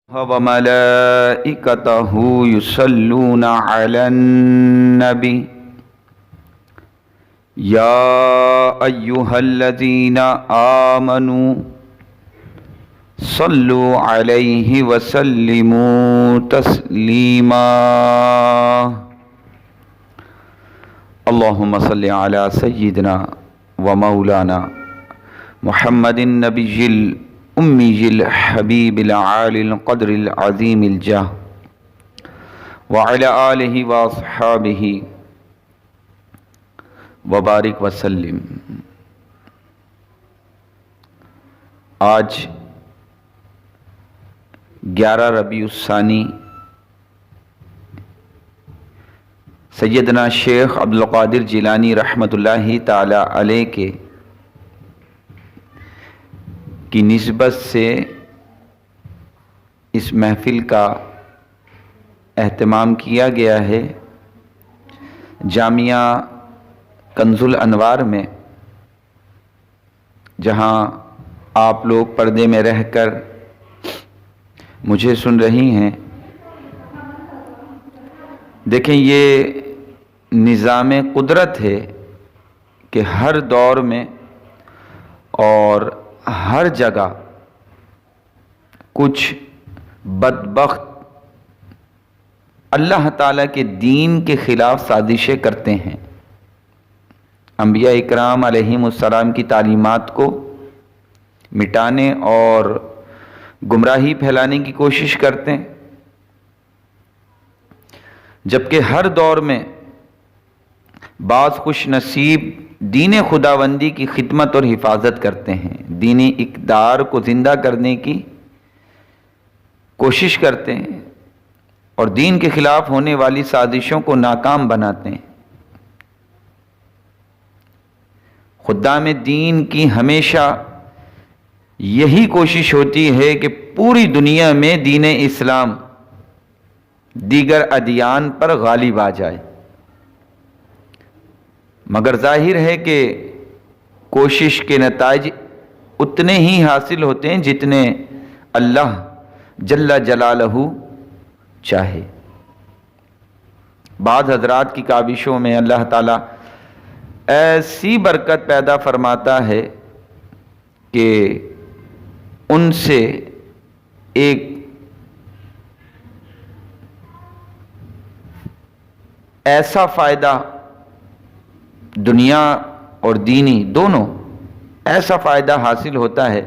وملائكته يصلون على النبي يا أيها الذين آمنوا صلوا عليه وسلموا تسليما اللهم صل على سيدنا ومولانا محمد النبي الأمي الحبيب العالي القدر العظيم الجاه وعلى آله وأصحابه وبارک وسلم۔ آج 11 ربیع الثانی سیدنا شیخ عبدالقادر جیلانی رحمۃ اللہ تعالی علیہ کی نسبت سے اس محفل کا اہتمام کیا گیا ہے جامعہ کنز الانوار میں، جہاں آپ لوگ پردے میں رہ کر مجھے سن رہی ہیں۔ دیکھیں، یہ نظام قدرت ہے کہ ہر دور میں اور ہر جگہ کچھ بدبخت اللہ تعالیٰ کے دین کے خلاف سازشیں کرتے ہیں، انبیاء اکرام علیہم السلام کی تعلیمات کو مٹانے اور گمراہی پھیلانے کی کوشش کرتے ہیں، جبکہ ہر دور میں بعض خوش نصیب دین خداوندی کی خدمت اور حفاظت کرتے ہیں، دینی اقدار کو زندہ کرنے کی کوشش کرتے ہیں اور دین کے خلاف ہونے والی سازشوں کو ناکام بناتے ہیں۔ خدام دین کی ہمیشہ یہی کوشش ہوتی ہے کہ پوری دنیا میں دین اسلام دیگر ادیان پر غالب آ جائے، مگر ظاہر ہے کہ کوشش کے نتائج اتنے ہی حاصل ہوتے ہیں جتنے اللہ جل جلالہ چاہے۔ بعض حضرات کی کاوشوں میں اللہ تعالیٰ ایسی برکت پیدا فرماتا ہے کہ ان سے ایک ایسا فائدہ دنیا اور دینی دونوں ایسا فائدہ حاصل ہوتا ہے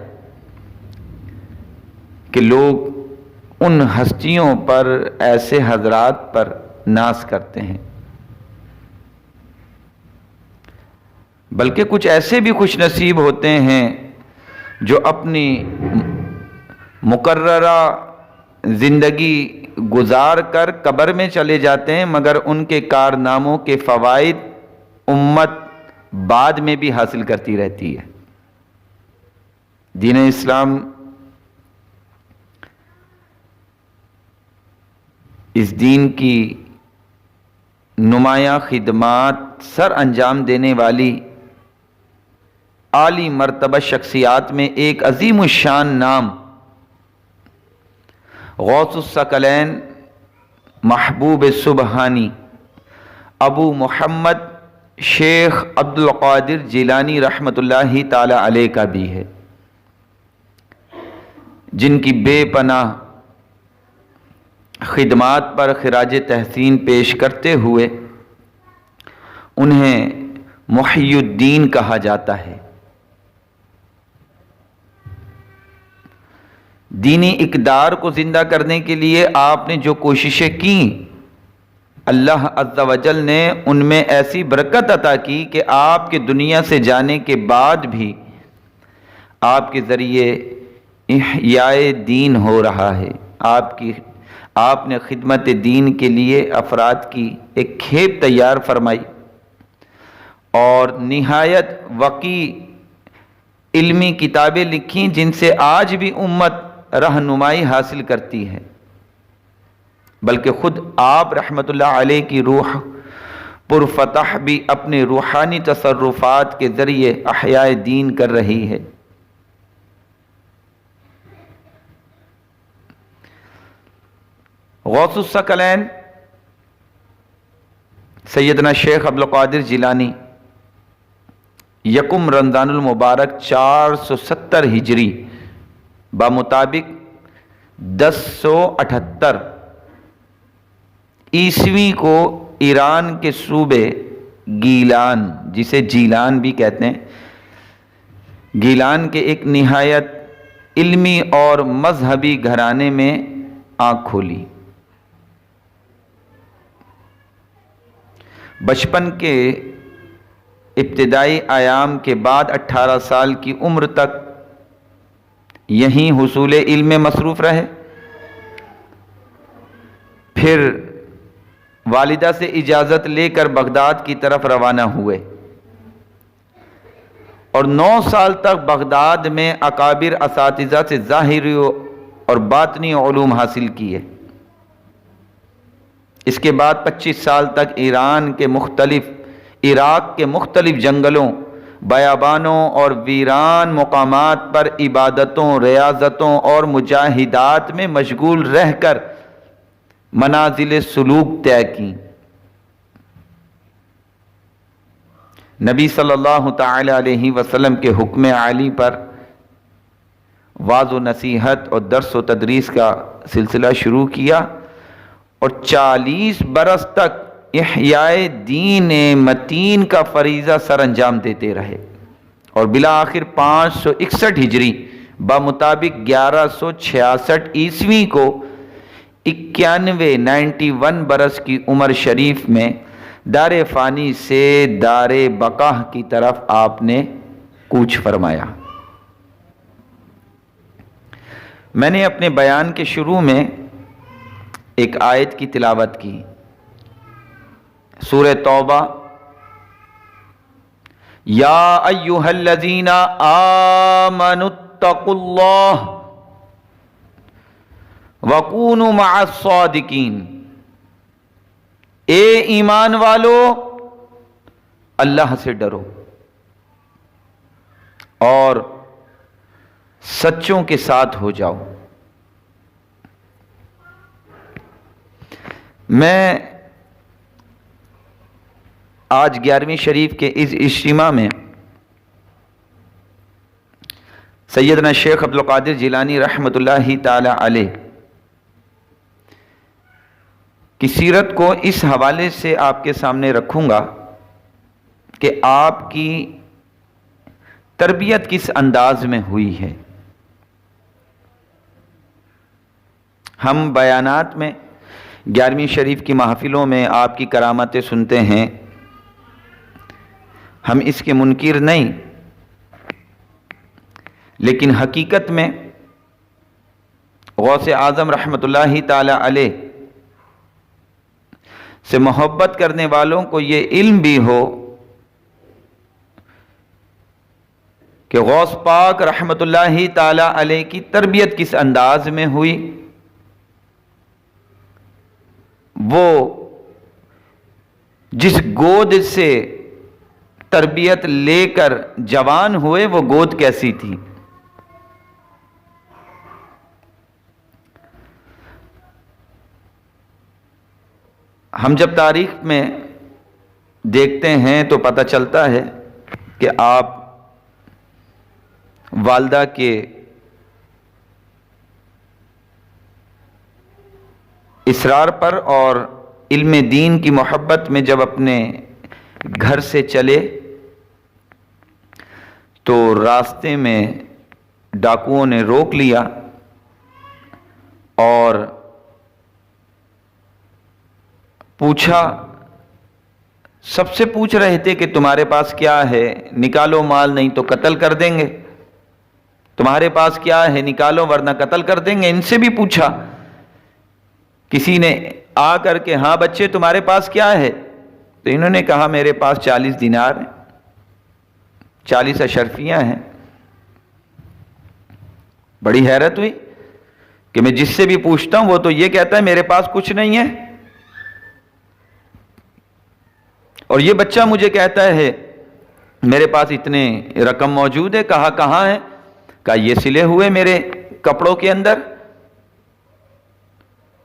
کہ لوگ ان ہستیوں پر، ایسے حضرات پر ناز کرتے ہیں، بلکہ کچھ ایسے بھی خوش نصیب ہوتے ہیں جو اپنی مقررہ زندگی گزار کر قبر میں چلے جاتے ہیں، مگر ان کے کارناموں کے فوائد امت بعد میں بھی حاصل کرتی رہتی ہے۔ دین اسلام اس دین کی نمایاں خدمات سر انجام دینے والی اعلی مرتبہ شخصیات میں ایک عظیم الشان نام غوث الثقلین محبوب سبحانی ابو محمد شیخ عبدالقادر جیلانی رحمۃ اللہ تعالی علیہ کا بھی ہے، جن کی بے پناہ خدمات پر خراج تحسین پیش کرتے ہوئے انہیں محی الدین کہا جاتا ہے۔ دینی اقدار کو زندہ کرنے کے لیے آپ نے جو کوششیں کیں، اللہ عز و جل نے ان میں ایسی برکت عطا کی کہ آپ کے دنیا سے جانے کے بعد بھی آپ کے ذریعے احیاء دین ہو رہا ہے۔ آپ نے خدمت دین کے لیے افراد کی ایک کھیپ تیار فرمائی اور نہایت وقی علمی کتابیں لکھیں، جن سے آج بھی امت رہنمائی حاصل کرتی ہے، بلکہ خود آپ رحمۃ اللہ علیہ کی روح پرفتح بھی اپنے روحانی تصرفات کے ذریعے احیاء دین کر رہی ہے۔ غوث الثقلین سیدنا شیخ عبدالقادر جیلانی یکم رمضان المبارک 470 ہجری بمطابق 1078 عیسوی کو ایران کے صوبے گیلان، جسے جیلان بھی کہتے ہیں، گیلان کے ایک نہایت علمی اور مذہبی گھرانے میں آنکھ کھولی۔ بچپن کے ابتدائی ایام کے بعد 18 سال کی عمر تک یہیں حصول علم میں مصروف رہے، پھر والدہ سے اجازت لے کر بغداد کی طرف روانہ ہوئے اور 9 سال تک بغداد میں اکابر اساتذہ سے ظاہری اور باطنی علوم حاصل کیے۔ اس کے بعد 25 سال تک عراق کے مختلف جنگلوں، بیابانوں اور ویران مقامات پر عبادتوں، ریاضتوں اور مجاہدات میں مشغول رہ کر منازل سلوک طے کی۔ نبی صلی اللہ تعالی علیہ وسلم کے حکم عالی پر واعظ و نصیحت اور درس و تدریس کا سلسلہ شروع کیا اور 40 برس تک احیاء دین متین کا فریضہ سر انجام دیتے رہے اور بالآخر 561 ہجری بمطابق 1166 عیسوی کو 91 برس کی عمر شریف میں دار فانی سے دار بقا کی طرف آپ نے کوچ فرمایا۔ میں نے اپنے بیان کے شروع میں ایک آیت کی تلاوت کی، سورہ توبہ، یا ایھا الذین آمنوا اتقوا اللہ وَكُونُوا مَعَ الصَّادِقِينَ، اے ایمان والو اللہ سے ڈرو اور سچوں کے ساتھ ہو جاؤ۔ میں آج 11ویں شریف کے اس اجتماع میں سیدنا شیخ عبدالقادر جیلانی رحمۃ اللہ تعالی علیہ کی سیرت کو اس حوالے سے آپ کے سامنے رکھوں گا کہ آپ کی تربیت کس انداز میں ہوئی ہے۔ ہم بیانات میں 11ویں شریف کی محفلوں میں آپ کی کرامتیں سنتے ہیں، ہم اس کے منکر نہیں، لیکن حقیقت میں غوث اعظم رحمۃ اللہ تعالی علیہ سے محبت کرنے والوں کو یہ علم بھی ہو کہ غوث پاک رحمۃ اللہ تعالی علیہ کی تربیت کس انداز میں ہوئی، وہ جس گود سے تربیت لے کر جوان ہوئے وہ گود کیسی تھی۔ ہم جب تاریخ میں دیکھتے ہیں تو پتہ چلتا ہے کہ آپ والدہ کے اصرار پر اور علم دین کی محبت میں جب اپنے گھر سے چلے تو راستے میں ڈاکوؤں نے روک لیا اور پوچھا، سب سے پوچھ رہے تھے کہ تمہارے پاس کیا ہے، نکالو مال نہیں تو قتل کر دیں گے، تمہارے پاس کیا ہے نکالو ورنہ قتل کر دیں گے۔ ان سے بھی پوچھا، کسی نے آ کر کے ہاں بچے تمہارے پاس کیا ہے، تو انہوں نے کہا میرے پاس 40 دینار ہیں، 40 اشرفیاں ہیں۔ بڑی حیرت ہوئی کہ میں جس سے بھی پوچھتا ہوں وہ تو یہ کہتا ہے میرے پاس کچھ نہیں ہے، اور یہ بچہ مجھے کہتا ہے میرے پاس اتنے رقم موجود ہے۔ کہا کہاں ہے؟ کہا یہ سلے ہوئے میرے کپڑوں کے اندر۔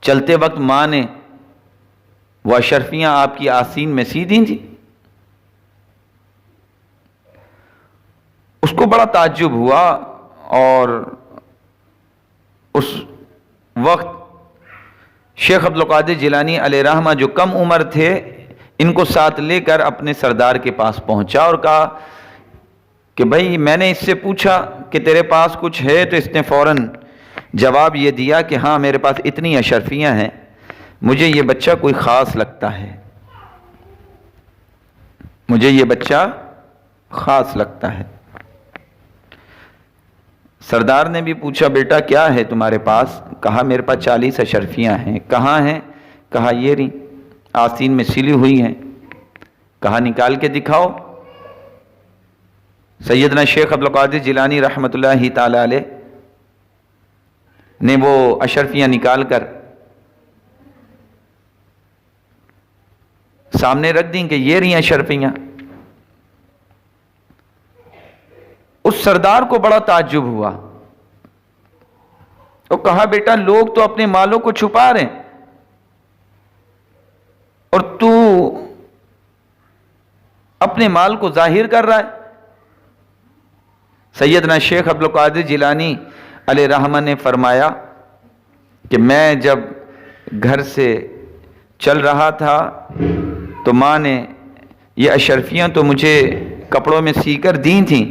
چلتے وقت ماں نے وہ اشرفیاں آپ کی آستین میں سی دیں تھیں۔ اس کو بڑا تعجب ہوا، اور اس وقت شیخ عبد القادر جیلانی علیہ رحمہ جو کم عمر تھے، ان کو ساتھ لے کر اپنے سردار کے پاس پہنچا اور کہا کہ بھائی میں نے اس سے پوچھا کہ تیرے پاس کچھ ہے، تو اس نے فوراً جواب یہ دیا کہ ہاں میرے پاس اتنی اشرفیاں ہیں، مجھے یہ بچہ کوئی خاص لگتا ہے، مجھے یہ بچہ خاص لگتا ہے۔ سردار نے بھی پوچھا بیٹا کیا ہے تمہارے پاس؟ کہا میرے پاس 40 اشرفیاں ہیں۔ کہاں ہیں؟ کہا یہ رہی آستین میں سلی ہوئی ہیں۔ کہا نکال کے دکھاؤ۔ سیدنا شیخ عبد القادر جیلانی رحمۃ اللہ تعالی علیہ نے وہ اشرفیاں نکال کر سامنے رکھ دیں کہ یہ رہی اشرفیاں۔ اس سردار کو بڑا تعجب ہوا، وہ کہا بیٹا لوگ تو اپنے مالوں کو چھپا رہے ہیں اور تو اپنے مال کو ظاہر کر رہا ہے۔ سیدنا شیخ عبد القادر جیلانی علیہ رحمہ نے فرمایا کہ میں جب گھر سے چل رہا تھا تو ماں نے یہ اشرفیاں تو مجھے کپڑوں میں سی کر دی تھیں،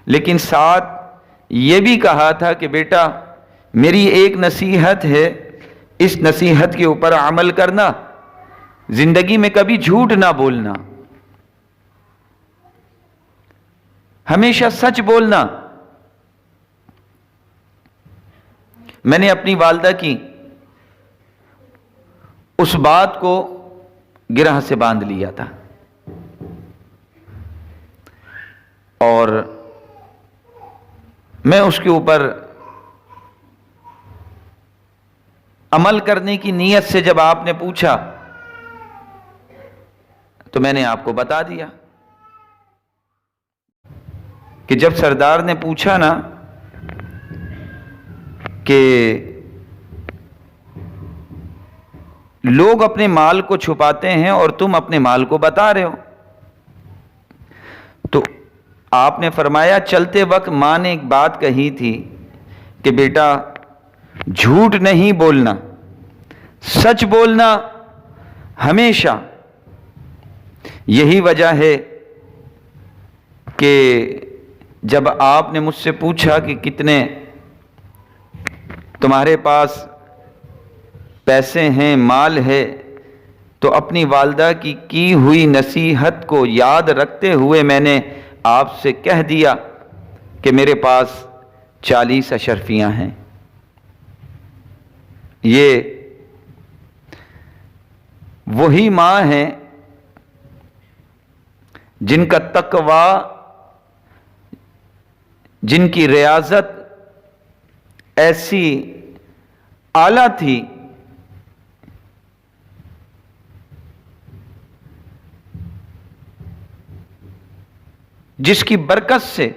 لیکن ساتھ یہ بھی کہا تھا کہ بیٹا میری ایک نصیحت ہے، اس نصیحت کے اوپر عمل کرنا، زندگی میں کبھی جھوٹ نہ بولنا، ہمیشہ سچ بولنا۔ میں نے اپنی والدہ کی اس بات کو گرہ سے باندھ لیا تھا، اور میں اس کے اوپر عمل کرنے کی نیت سے جب آپ نے پوچھا تو میں نے آپ کو بتا دیا کہ جب سردار نے پوچھا نا کہ لوگ اپنے مال کو چھپاتے ہیں اور تم اپنے مال کو بتا رہے ہو، تو آپ نے فرمایا چلتے وقت ماں نے ایک بات کہی تھی کہ بیٹا جھوٹ نہیں بولنا، سچ بولنا ہمیشہ۔ یہی وجہ ہے کہ جب آپ نے مجھ سے پوچھا کہ کتنے تمہارے پاس پیسے ہیں، مال ہے، تو اپنی والدہ کی ہوئی نصیحت کو یاد رکھتے ہوئے میں نے آپ سے کہہ دیا کہ میرے پاس 40 اشرفیاں ہیں۔ یہ وہی ماں ہیں جن کا تقوی، جن کی ریاضت ایسی اعلیٰ تھی جس کی برکت سے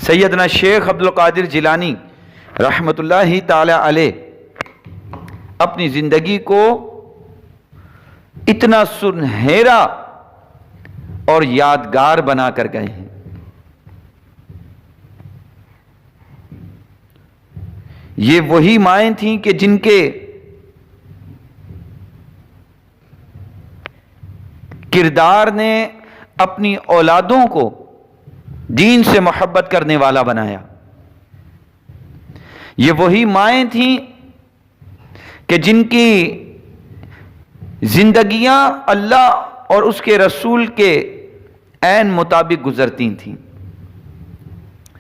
سیدنا شیخ عبد القادر جیلانی رحمۃ اللہ تعالی علیہ اپنی زندگی کو اتنا سنہرا اور یادگار بنا کر گئے ہیں۔ یہ وہی مائیں تھیں کہ جن کے کردار نے اپنی اولادوں کو دین سے محبت کرنے والا بنایا۔ یہ وہی مائیں تھیں کہ جن کی زندگیاں اللہ اور اس کے رسول کے عین مطابق گزرتی تھیں،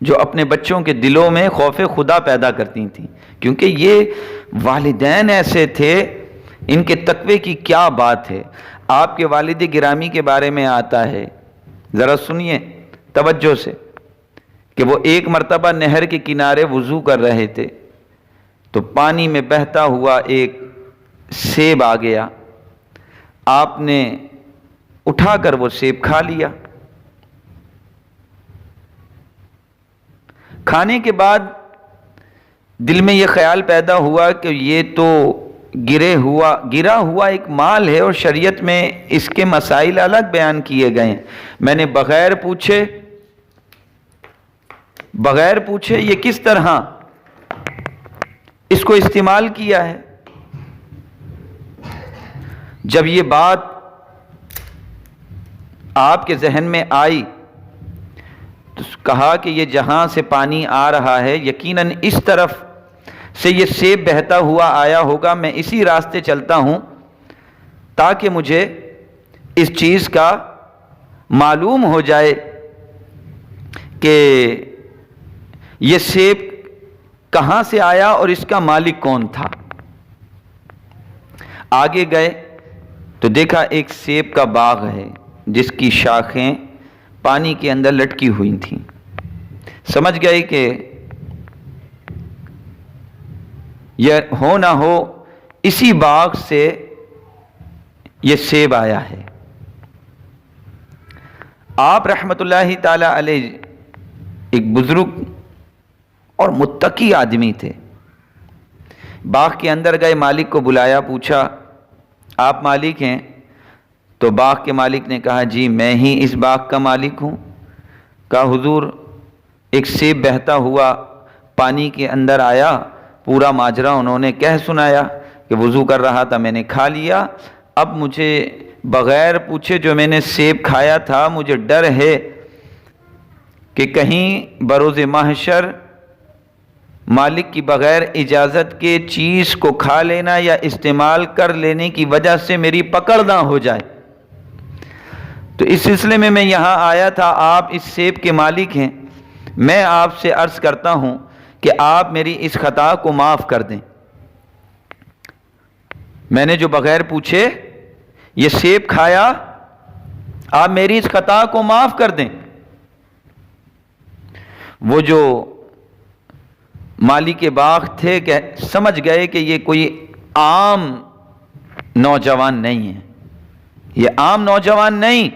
جو اپنے بچوں کے دلوں میں خوف خدا پیدا کرتی تھیں، کیونکہ یہ والدین ایسے تھے، ان کے تقوی کی کیا بات ہے۔ آپ کے والد گرامی کے بارے میں آتا ہے، ذرا سنیے توجہ سے، کہ وہ ایک مرتبہ نہر کے کنارے وضو کر رہے تھے تو پانی میں بہتا ہوا ایک سیب آ گیا، آپ نے اٹھا کر وہ سیب کھا لیا۔ کھانے کے بعد دل میں یہ خیال پیدا ہوا کہ یہ تو گرا ہوا ایک مال ہے اور شریعت میں اس کے مسائل الگ بیان کیے گئے ہیں. میں نے بغیر پوچھے یہ کس طرح اس کو استعمال کیا ہے. جب یہ بات آپ کے ذہن میں آئی تو کہا کہ یہ جہاں سے پانی آ رہا ہے یقیناً اس طرف سے یہ سیب بہتا ہوا آیا ہوگا. میں اسی راستے چلتا ہوں تاکہ مجھے اس چیز کا معلوم ہو جائے کہ یہ سیب کہاں سے آیا اور اس کا مالک کون تھا. آگے گئے تو دیکھا ایک سیب کا باغ ہے جس کی شاخیں پانی کے اندر لٹکی ہوئی تھیں. سمجھ گئے کہ یہ ہو نہ ہو اسی باغ سے یہ سیب آیا ہے. آپ رحمت اللہ تعالی علیہ ایک بزرگ اور متقی آدمی تھے. باغ کے اندر گئے، مالک کو بلایا، پوچھا آپ مالک ہیں؟ تو باغ کے مالک نے کہا جی میں ہی اس باغ کا مالک ہوں. کہا حضور ایک سیب بہتا ہوا پانی کے اندر آیا، پورا ماجرا انہوں نے کہہ سنایا کہ وضو کر رہا تھا میں نے کھا لیا. اب مجھے بغیر پوچھے جو میں نے سیب کھایا تھا مجھے ڈر ہے کہ کہیں بروز محشر مالک کی بغیر اجازت کے چیز کو کھا لینا یا استعمال کر لینے کی وجہ سے میری پکڑ نہ ہو جائے. تو اس سلسلے میں میں یہاں آیا تھا. آپ اس سیب کے مالک ہیں، میں آپ سے عرض کرتا ہوں کہ آپ میری اس خطا کو معاف کر دیں. میں نے جو بغیر پوچھے یہ سیب کھایا، آپ میری اس خطا کو معاف کر دیں. وہ جو مالی کے باغ تھے کہ سمجھ گئے کہ یہ کوئی عام نوجوان نہیں ہے، یہ عام نوجوان نہیں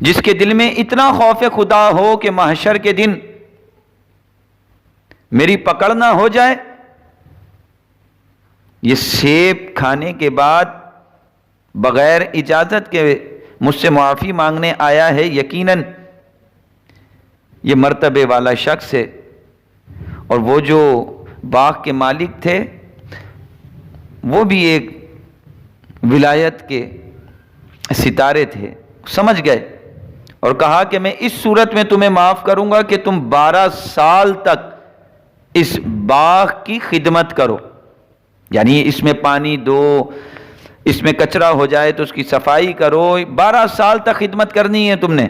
جس کے دل میں اتنا خوف خدا ہو کہ محشر کے دن میری پکڑ نہ ہو جائے. یہ سیب کھانے کے بعد بغیر اجازت کے مجھ سے معافی مانگنے آیا ہے، یقیناً یہ مرتبے والا شخص ہے. اور وہ جو باغ کے مالک تھے وہ بھی ایک ولایت کے ستارے تھے. سمجھ گئے اور کہا کہ میں اس صورت میں تمہیں معاف کروں گا کہ تم 12 سال تک اس باغ کی خدمت کرو، یعنی اس میں پانی دو، اس میں کچرا ہو جائے تو اس کی صفائی کرو. 12 سال تک خدمت کرنی ہے تم نے.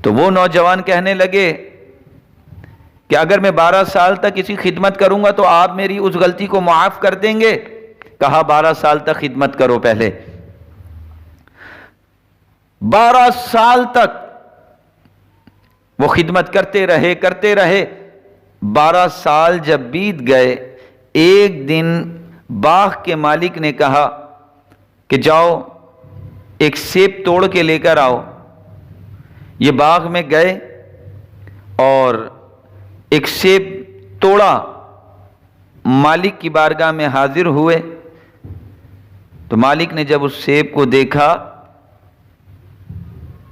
تو وہ نوجوان کہنے لگے کہ اگر میں 12 سال تک اسی خدمت کروں گا تو آپ میری اس غلطی کو معاف کر دیں گے. کہا 12 سال تک خدمت کرو. پہلے 12 سال تک وہ خدمت کرتے رہے. 12 سال جب بیت گئے، ایک دن باغ کے مالک نے کہا کہ جاؤ ایک سیب توڑ کے لے کر آؤ. یہ باغ میں گئے اور ایک سیب توڑا، مالک کی بارگاہ میں حاضر ہوئے. تو مالک نے جب اس سیب کو دیکھا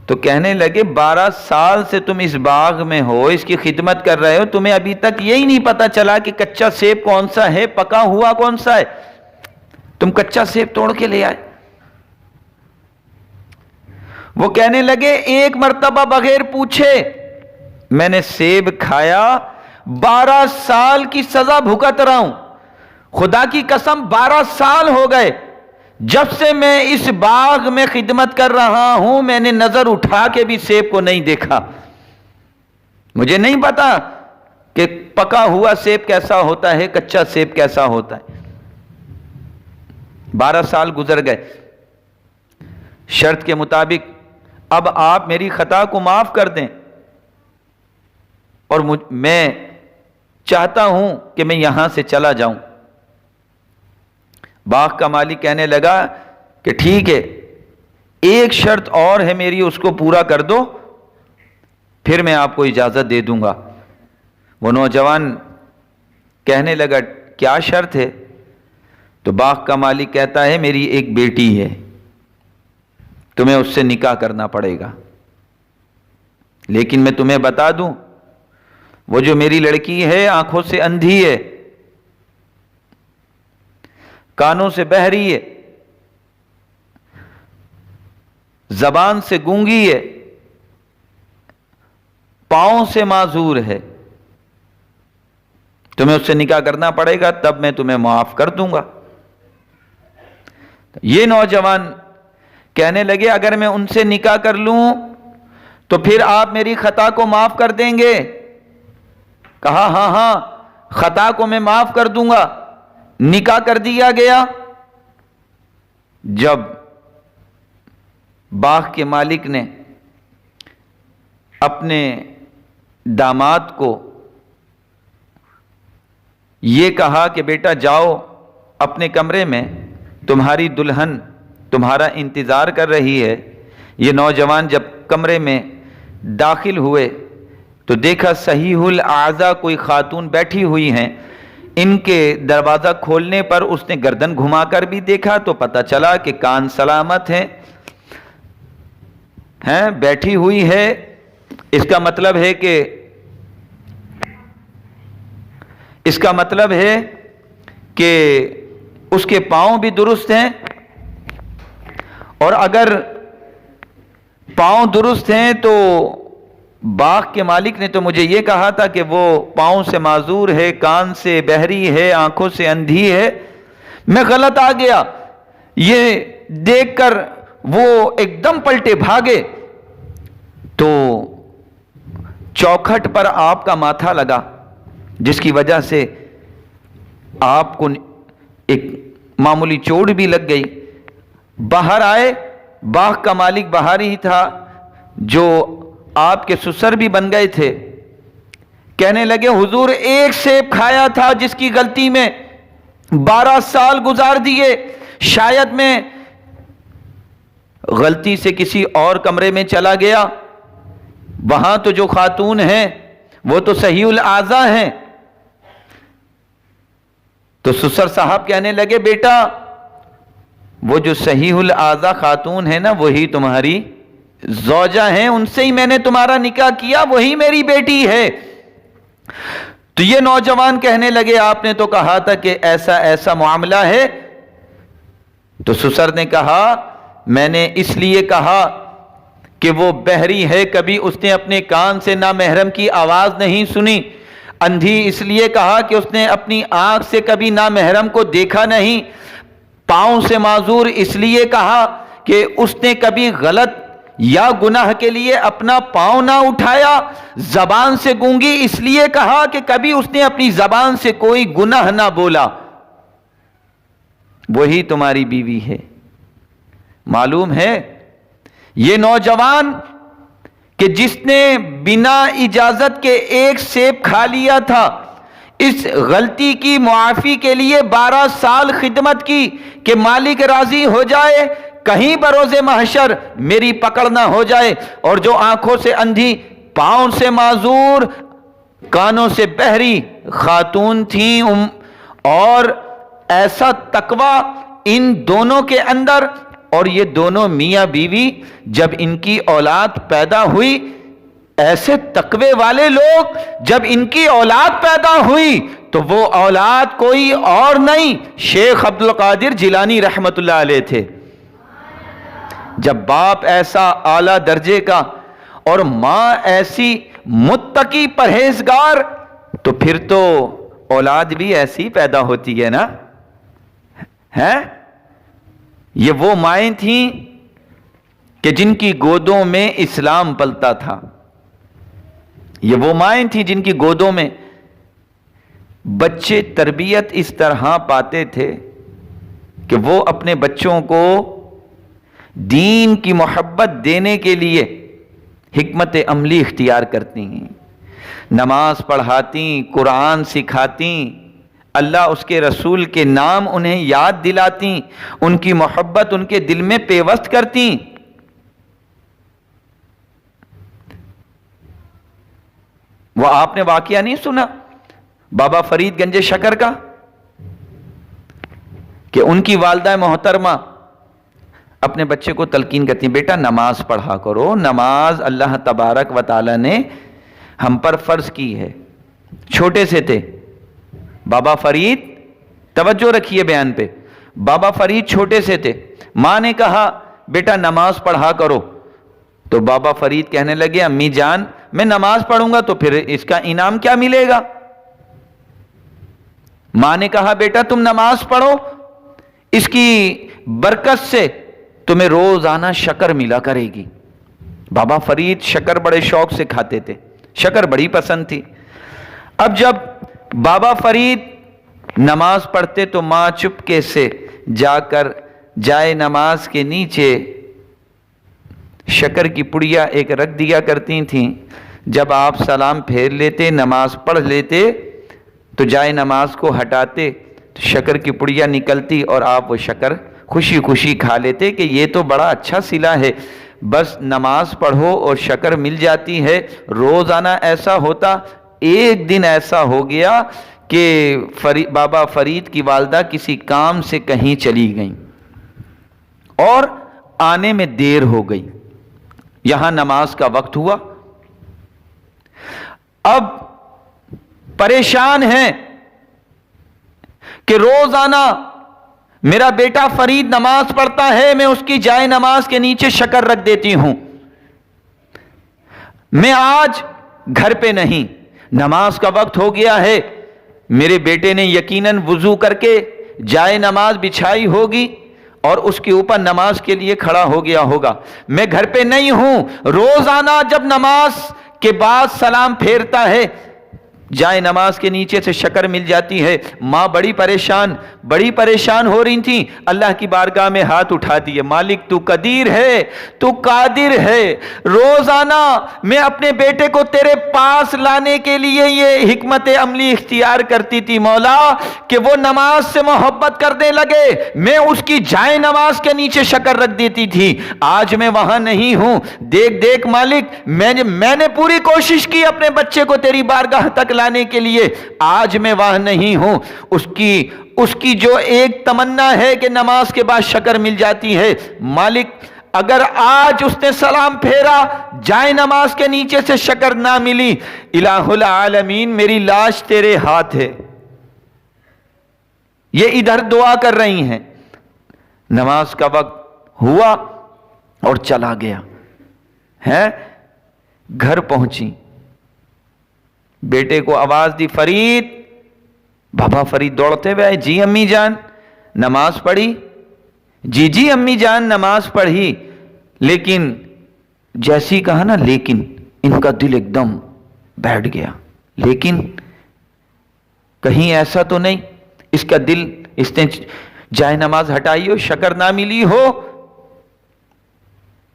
تو کہنے لگے 12 سال سے تم اس باغ میں ہو، اس کی خدمت کر رہے ہو، تمہیں ابھی تک یہی نہیں پتا چلا کہ کچا سیب کون سا ہے، پکا ہوا کون سا ہے. تم کچا سیب توڑ کے لے آئے. وہ کہنے لگے ایک مرتبہ بغیر پوچھے میں نے سیب کھایا، 12 سال کی سزا بھگت رہا ہوں. خدا کی قسم 12 سال ہو گئے جب سے میں اس باغ میں خدمت کر رہا ہوں، میں نے نظر اٹھا کے بھی سیب کو نہیں دیکھا. مجھے نہیں پتا کہ پکا ہوا سیب کیسا ہوتا ہے، کچا سیب کیسا ہوتا ہے. 12 سال گزر گئے. شرط کے مطابق اب آپ میری خطا کو معاف کر دیں اور میں چاہتا ہوں کہ میں یہاں سے چلا جاؤں. باغ کا مالک کہنے لگا کہ ٹھیک ہے، ایک شرط اور ہے میری، اس کو پورا کر دو پھر میں آپ کو اجازت دے دوں گا. وہ نوجوان کہنے لگا کیا شرط ہے؟ تو باغ کا مالک کہتا ہے میری ایک بیٹی ہے، تمہیں اس سے نکاح کرنا پڑے گا، لیکن میں تمہیں بتا دوں وہ جو میری لڑکی ہے آنکھوں سے اندھی ہے، کانوں سے بہری ہے، زبان سے گونگی ہے، پاؤں سے معذور ہے، تمہیں اس سے نکاح کرنا پڑے گا، تب میں تمہیں معاف کر دوں گا۔ یہ نوجوان کہنے لگے اگر میں ان سے نکاح کر لوں تو پھر آپ میری خطا کو معاف کر دیں گے؟ کہا ہاں ہاں، خطا کو میں معاف کر دوں گا۔ نکاح کر دیا گیا۔ جب باغ کے مالک نے اپنے داماد کو یہ کہا کہ بیٹا جاؤ اپنے کمرے میں، تمہاری دلہن تمہارا انتظار کر رہی ہے، یہ نوجوان جب کمرے میں داخل ہوئے تو دیکھا صحیح الاعضاء کوئی خاتون بیٹھی ہوئی ہیں۔ ان کے دروازہ کھولنے پر اس نے گردن گھما کر بھی دیکھا تو پتہ چلا کہ کان سلامت ہیں، بیٹھی ہوئی ہے۔ اس کا مطلب ہے کہ اس کے پاؤں بھی درست ہیں، اور اگر پاؤں درست ہیں تو باغ کے مالک نے تو مجھے یہ کہا تھا کہ وہ پاؤں سے معذور ہے، کان سے بہری ہے، آنکھوں سے اندھی ہے، میں غلط آ گیا۔ یہ دیکھ کر وہ ایک دم پلٹے بھاگے تو چوکھٹ پر آپ کا ماتھا لگا، جس کی وجہ سے آپ کو ایک معمولی چوٹ بھی لگ گئی۔ باہر آئے، باغ کا مالک باہر ہی تھا، جو آپ کے سسر بھی بن گئے تھے، کہنے لگے حضور ایک سیب کھایا تھا جس کی غلطی میں 12 سال گزار دیے، شاید میں غلطی سے کسی اور کمرے میں چلا گیا، وہاں تو جو خاتون ہیں وہ تو صحیح الاعضاء ہیں۔ تو سسر صاحب کہنے لگے بیٹا وہ جو صحیح الاعضاء خاتون ہے نا وہی تمہاری زوجہ ہیں، ان سے ہی میں نے تمہارا نکاح کیا، وہی میری بیٹی ہے۔ تو یہ نوجوان کہنے لگے آپ نے تو کہا تھا کہ ایسا ایسا معاملہ ہے۔ تو سسر نے کہا میں نے اس لیے کہا کہ وہ بہری ہے، کبھی اس نے اپنے کان سے نامحرم کی آواز نہیں سنی، اندھی اس لیے کہا کہ اس نے اپنی آنکھ سے کبھی نامحرم کو دیکھا نہیں، پاؤں سے معذور اس لیے کہا کہ اس نے کبھی غلط یا گناہ کے لیے اپنا پاؤں نہ اٹھایا، زبان سے گونگی اس لیے کہا کہ کبھی اس نے اپنی زبان سے کوئی گناہ نہ بولا، وہی تمہاری بیوی ہے۔ معلوم ہے یہ نوجوان کہ جس نے بنا اجازت کے ایک سیب کھا لیا تھا، اس غلطی کی معافی کے لیے 12 سال خدمت کی کہ مالک راضی ہو جائے، کہیں بروز محشر میری پکڑ نہ ہو جائے، اور جو آنکھوں سے اندھی، پاؤں سے معذور، کانوں سے بہری خاتون تھیں، اور ایسا تقوی ان دونوں کے اندر، اور یہ دونوں میاں بیوی جب ان کی اولاد پیدا ہوئی، ایسے تقوی والے لوگ جب ان کی اولاد پیدا ہوئی تو وہ اولاد کوئی اور نہیں، شیخ عبد القادر جیلانی رحمت اللہ علیہ تھے۔ جب باپ ایسا اعلیٰ درجے کا اور ماں ایسی متقی پرہیزگار، تو پھر تو اولاد بھی ایسی پیدا ہوتی ہے نا، یہ وہ مائیں تھیں کہ جن کی گودوں میں اسلام پلتا تھا، یہ وہ مائیں تھیں جن کی گودوں میں بچے تربیت اس طرح پاتے تھے کہ وہ اپنے بچوں کو دین کی محبت دینے کے لیے حکمت عملی اختیار کرتی ہیں، نماز پڑھاتی، قرآن سکھاتی، اللہ اس کے رسول کے نام انہیں یاد دلاتی، ان کی محبت ان کے دل میں پیوست کرتی۔ وہ آپ نے واقعہ نہیں سنا بابا فرید گنج شکر کا کہ ان کی والدہ محترمہ اپنے بچے کو تلقین کرتی ہیں، بیٹا نماز پڑھا کرو، نماز اللہ تبارک و تعالی نے ہم پر فرض کی ہے۔ چھوٹے سے تھے بابا فرید، توجہ رکھیے بیان پہ، بابا فرید چھوٹے سے تھے، ماں نے کہا بیٹا نماز پڑھا کرو، تو بابا فرید کہنے لگے امی جان میں نماز پڑھوں گا تو پھر اس کا انعام کیا ملے گا؟ ماں نے کہا بیٹا تم نماز پڑھو، اس کی برکت سے تمہیں روزانہ شکر ملا کرے گی۔ بابا فرید شکر بڑے شوق سے کھاتے تھے، شکر بڑی پسند تھی۔ اب جب بابا فرید نماز پڑھتے تو ماں چپکے سے جا کر جائے نماز کے نیچے شکر کی پڑیا ایک رکھ دیا کرتی تھیں۔ جب آپ سلام پھیر لیتے، نماز پڑھ لیتے تو جائے نماز کو ہٹاتے تو شکر کی پڑیا نکلتی اور آپ وہ شکر خوشی خوشی کھا لیتے کہ یہ تو بڑا اچھا صلہ ہے، بس نماز پڑھو اور شکر مل جاتی ہے۔ روزانہ ایسا ہوتا، ایک دن ایسا ہو گیا کہ بابا فرید کی والدہ کسی کام سے کہیں چلی گئیں اور آنے میں دیر ہو گئی، یہاں نماز کا وقت ہوا، اب پریشان ہیں کہ روزانہ میرا بیٹا فرید نماز پڑھتا ہے، میں اس کی جائے نماز کے نیچے شکر رکھ دیتی ہوں، میں آج گھر پہ نہیں، نماز کا وقت ہو گیا ہے، میرے بیٹے نے یقیناً وضو کر کے جائے نماز بچھائی ہوگی اور اس کے اوپر نماز کے لیے کھڑا ہو گیا ہوگا، میں گھر پہ نہیں ہوں۔ روزانہ جب نماز کے بعد سلام پھیرتا ہے، جائے نماز کے نیچے سے شکر مل جاتی ہے۔ ماں بڑی پریشان ہو رہی تھیں، اللہ کی بارگاہ میں ہاتھ اٹھا دیے، مالک تو قدیر ہے، تو قادر ہے، روزانہ میں اپنے بیٹے کو تیرے پاس لانے کے لیے یہ حکمت عملی اختیار کرتی تھی مولا کہ وہ نماز سے محبت کرنے لگے، میں اس کی جائے نماز کے نیچے شکر رکھ دیتی تھی، آج میں وہاں نہیں ہوں، دیکھ مالک میں نے پوری کوشش کی اپنے بچے کو تیری بارگاہ تک لانے کے لیے، آج میں وہاں نہیں ہوں۔ اس کی جو ایک تمنا ہے کہ نماز کے بعد شکر مل جاتی ہے، مالک اگر آج اس نے سلام پھیرا جائے نماز کے نیچے سے شکر نہ ملی، الہ العالمین میری لاش تیرے ہاتھ ہے۔ یہ ادھر دعا کر رہی ہیں، نماز کا وقت ہوا اور چلا گیا ہے، گھر پہنچی، بیٹے کو آواز دی، فرید۔ بابا فرید دوڑتے ہوئے آئے، جی امی جان نماز پڑھی؟ جی امی جان نماز پڑھی، لیکن جیسی کہا نا لیکن، ان کا دل ایک دم بیٹھ گیا، لیکن کہیں ایسا تو نہیں اس کا دل اس نے جائے نماز ہٹائی ہو، شکر نہ ملی ہو؟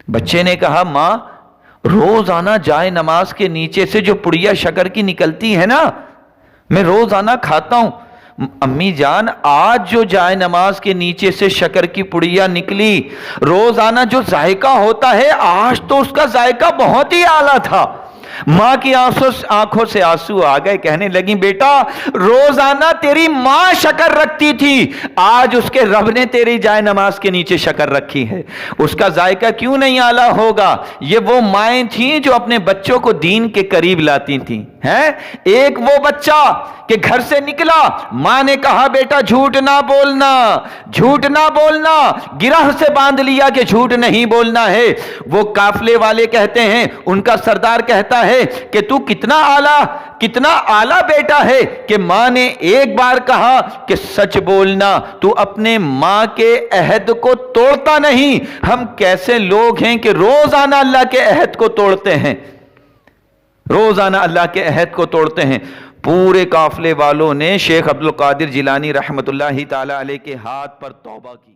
بچے نے کہا ماں روزانہ جائے نماز کے نیچے سے جو پڑیا شکر کی نکلتی ہے نا، میں روزانہ کھاتا ہوں۔ امی جان آج جو جائے نماز کے نیچے سے شکر کی پڑیا نکلی، روزانہ جو ذائقہ ہوتا ہے آج تو اس کا ذائقہ بہت ہی اعلیٰ تھا۔ ماں کی آنکھوں سے آنسو آ گئے، کہنے لگی بیٹا روزانہ تیری ماں شکر رکھتی تھی، آج اس کے رب نے تیری جائے نماز کے نیچے شکر رکھی ہے، اس کا ذائقہ کیوں نہیں اعلیٰ ہوگا؟ یہ وہ مائیں تھیں جو اپنے بچوں کو دین کے قریب لاتی تھیں۔ ایک وہ بچہ کہ گھر سے نکلا، ماں نے کہا بیٹا جھوٹ نہ بولنا، گرہ سے باندھ لیا کہ جھوٹ نہیں بولنا ہے۔ وہ قافلے والے کہتے ہیں، ان کا سردار کہتا ہے کہ تو کتنا اعلیٰ بیٹا ہے کہ ماں نے ایک بار کہا کہ سچ بولنا، تو اپنے ماں کے عہد کو توڑتا نہیں۔ ہم کیسے لوگ ہیں کہ روزانہ اللہ کے عہد کو توڑتے ہیں، روزانہ اللہ کے عہد کو توڑتے ہیں۔ پورے قافلے والوں نے شیخ عبد القادر جیلانی رحمت اللہ تعالی علیہ کے ہاتھ پر توبہ کی۔